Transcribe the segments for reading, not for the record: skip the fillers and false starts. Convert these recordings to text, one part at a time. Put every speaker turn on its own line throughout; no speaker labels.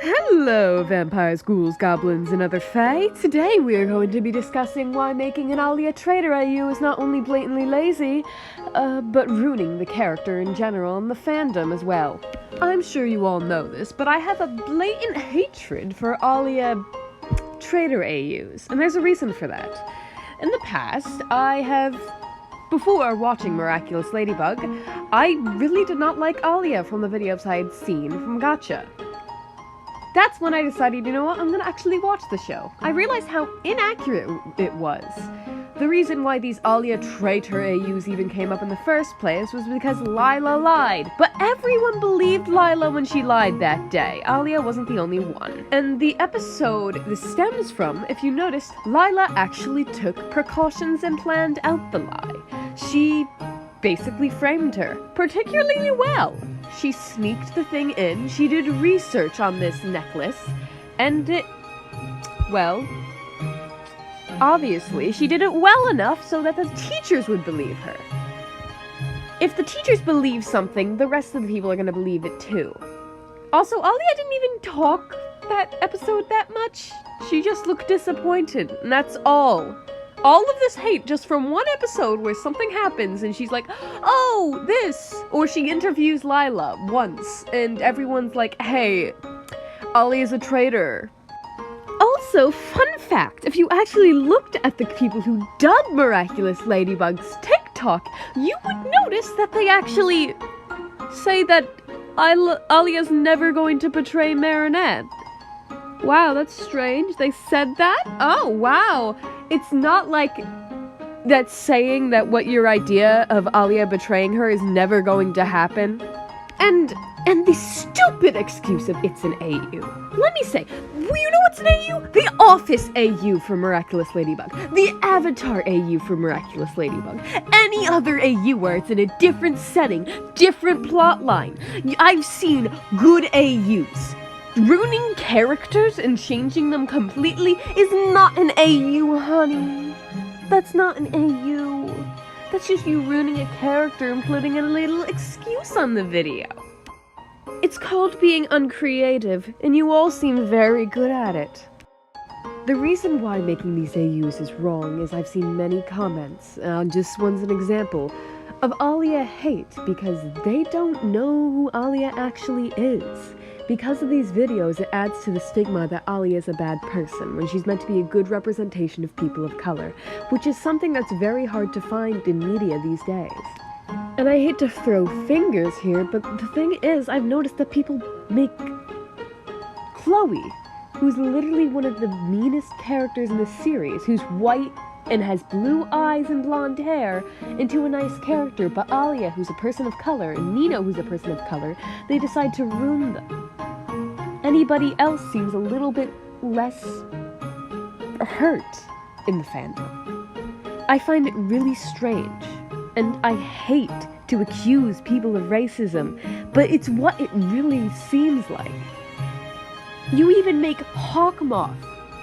Hello, vampires, ghouls, goblins, and other fae. Today we are going to be discussing why making an Alya traitor AU is not only blatantly lazy, but ruining the character in general and the fandom as well. I'm sure you all know this, but I have a blatant hatred for Alya traitor AUs, and there's a reason for that. In the past, before watching Miraculous Ladybug, I really did not like Alya from the videos I had seen from Gacha. That's when I decided, you know what, I'm gonna actually watch the show. I realized how inaccurate it was. The reason why these Alya traitor AUs even came up in the first place was because Lila lied. But everyone believed Lila when she lied that day. Alya wasn't the only one. And the episode this stems from, if you noticed, Lila actually took precautions and planned out the lie. She basically framed her particularly well. She sneaked the thing in, she did research on this necklace, and obviously she did it well enough so that the teachers would believe her. If the teachers believe something, the rest of the people are gonna believe it too. Also, Alya didn't even talk that episode that much. She just looked disappointed, and that's all. All of this hate just from one episode where something happens and she's like, oh, this! Or she interviews Lila once and everyone's like, hey, Alya's a traitor. Also, fun fact, if you actually looked at the people who dubbed Miraculous Ladybug's TikTok, you would notice that they actually say that Alya's never going to betray Marinette. Wow, that's strange. They said that? Oh, wow. It's not like that's saying that what your idea of Alya betraying her is never going to happen. And the stupid excuse of it's an AU. Let me say, you know what's an AU? The Office AU for Miraculous Ladybug. The Avatar AU for Miraculous Ladybug. Any other AU where it's in a different setting, different plot line. I've seen good AUs. Ruining characters and changing them completely is not an AU, honey. That's not an AU. That's just you ruining a character and putting a little excuse on the video. It's called being uncreative, and you all seem very good at it. The reason why making these AUs is wrong is I've seen many comments, just one's an example, of Alya hate because they don't know who Alya actually is. Because of these videos, it adds to the stigma that Alya is a bad person, when she's meant to be a good representation of people of color, which is something that's very hard to find in media these days. And I hate to throw fingers here, but the thing is, I've noticed that people make Chloe, who's literally one of the meanest characters in the series, who's white and has blue eyes and blonde hair, into a nice character, but Alya, who's a person of color, and Nino, who's a person of color, they decide to ruin them. Anybody else seems a little bit less hurt in the fandom. I find it really strange, and I hate to accuse people of racism, but it's what it really seems like. You even make Hawkmoth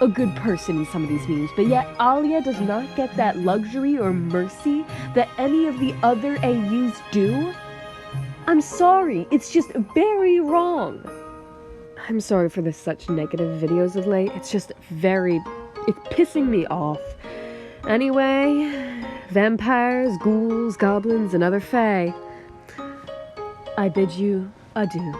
a good person in some of these memes, but yet Alya does not get that luxury or mercy that any of the other AUs do? I'm sorry, it's just very wrong. I'm sorry for such negative videos of late, it's pissing me off. Anyway, vampires, ghouls, goblins, and other fae, I bid you adieu.